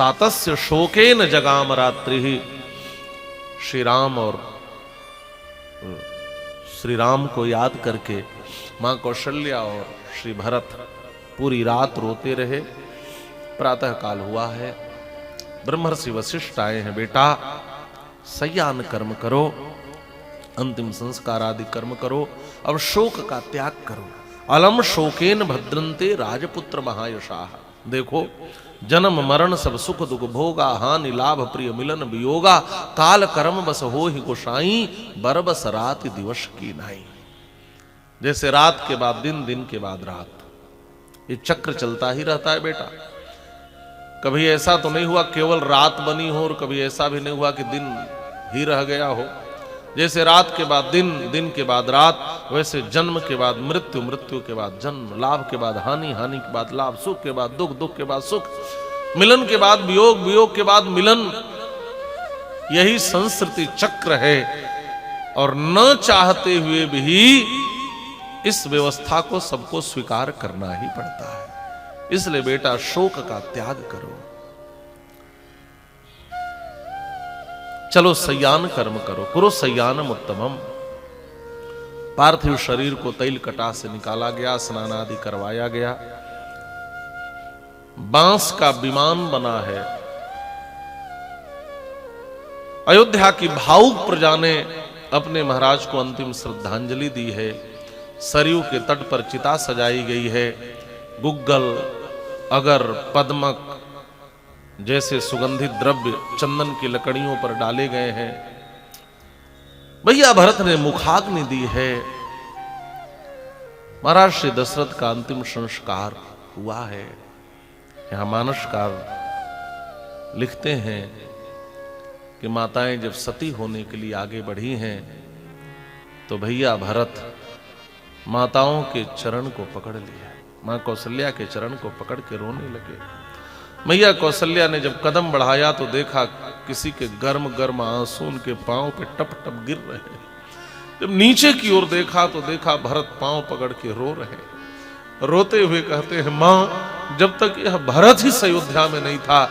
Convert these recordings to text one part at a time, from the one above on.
सातस्य शोकेन जगाम रात्रि। श्री राम और श्री राम को याद करके मां कौशल्या और श्री भरत पूरी रात रोते रहे। प्रातः काल हुआ है, ब्रह्मर्षि वशिष्ठ आए हैं। बेटा सयान कर्म करो, अंतिम संस्कार आदि कर्म करो, अब शोक का त्याग करो। अलम शोकेन भद्रंते राजपुत्र महायशाह। देखो जन्म मरण सब सुख दुख भोगा, हानि लाभ प्रिय मिलन वियोगा, काल कर्म बस हो ही गोसाई, बरबस रात दिवस की नाई। जैसे रात के बाद दिन, दिन के बाद रात, ये चक्र चलता ही रहता है बेटा। कभी ऐसा तो नहीं हुआ केवल रात बनी हो, और कभी ऐसा भी नहीं हुआ कि दिन ही रह गया हो। जैसे रात के बाद दिन, दिन के बाद रात, वैसे जन्म के बाद मृत्यु, मृत्यु के बाद जन्म, लाभ के बाद हानि, हानि के बाद लाभ, सुख के बाद दुख, दुख के बाद सुख, मिलन के बाद वियोग, वियोग के बाद मिलन। यही संस्कृति चक्र है, और न चाहते हुए भी इस व्यवस्था को सबको स्वीकार करना ही पड़ता है। इसलिए बेटा शोक का त्याग करो, चलो सयान कर्म करो, करो सयानम उत्तमम। पार्थिव शरीर को तैल कटा से निकाला गया, स्नान आदि करवाया गया। बांस का विमान बना है। अयोध्या की भावुक प्रजा ने अपने महाराज को अंतिम श्रद्धांजलि दी है। सरयू के तट पर चिता सजाई गई है। गुग्गल, अगर, पद्मक जैसे सुगंधित द्रव्य चंदन की लकड़ियों पर डाले गए हैं। भैया भरत ने मुखाग्नि दी है। महाराज श्री दशरथ का अंतिम संस्कार हुआ है। यहां मानसकार लिखते हैं कि माताएं जब सती होने के लिए आगे बढ़ी हैं तो भैया भरत माताओं के चरण को पकड़ लिया। मां कौशल्या के चरण को पकड़ के रोने लगे। मैया कौशल्या ने जब कदम बढ़ाया तो देखा किसी के गर्म गर्म आंसू उनके पांव पे टप टप गिर रहे हैं। जब नीचे की ओर देखा तो देखा भरत पांव पकड़ के रो रहे हैं। रोते हुए कहते हैं, मां जब तक यह भरत ही अयोध्या में नहीं था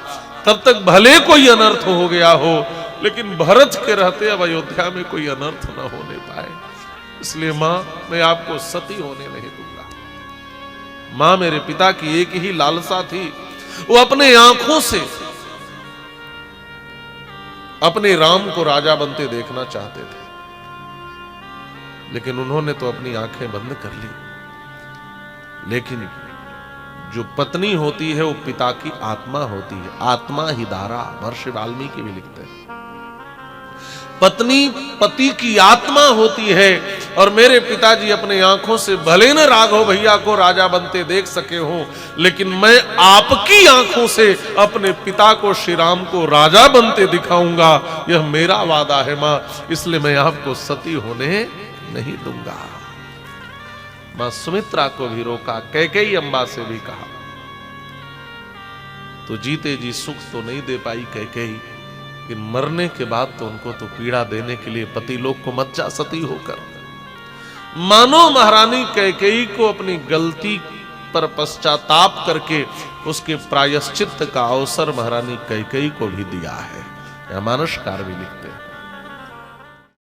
तब तक भले कोई अनर्थ हो गया हो, लेकिन भरत के रहते अब अयोध्या में कोई अनर्थ न होने पाए। इसलिए मां मैं आपको सती होने नहीं दूंगा। मां मेरे पिता की एक ही लालसा थी, वो अपने आंखों से अपने राम को राजा बनते देखना चाहते थे, लेकिन उन्होंने तो अपनी आंखें बंद कर ली। लेकिन जो पत्नी होती है वो पिता की आत्मा होती है। आत्मा ही धारा, महर्षि वाल्मीकि भी लिखते हैं। पत्नी पति की आत्मा होती है। और मेरे पिताजी अपने आंखों से भले न राघव भैया को राजा बनते देख सके हो, लेकिन मैं आपकी आंखों से अपने पिता को, श्री राम को राजा बनते दिखाऊंगा। यह मेरा वादा है मां, इसलिए मैं आपको सती होने नहीं दूंगा। मां सुमित्रा को भी रोका, कैकेयी अम्बा से भी कहा। तो जीते जी सुख तो नहीं दे पाई कैकेयी, लेकिन मरने के बाद तो उनको तो पीड़ा देने के लिए पति लोग को मत जा सती होकर। मानो महारानी कैकेयी को अपनी गलती पर पश्चाताप करके उसके प्रायश्चित का अवसर महारानी कैकेयी को भी दिया है। यह मानसकार भी लिखते हैं।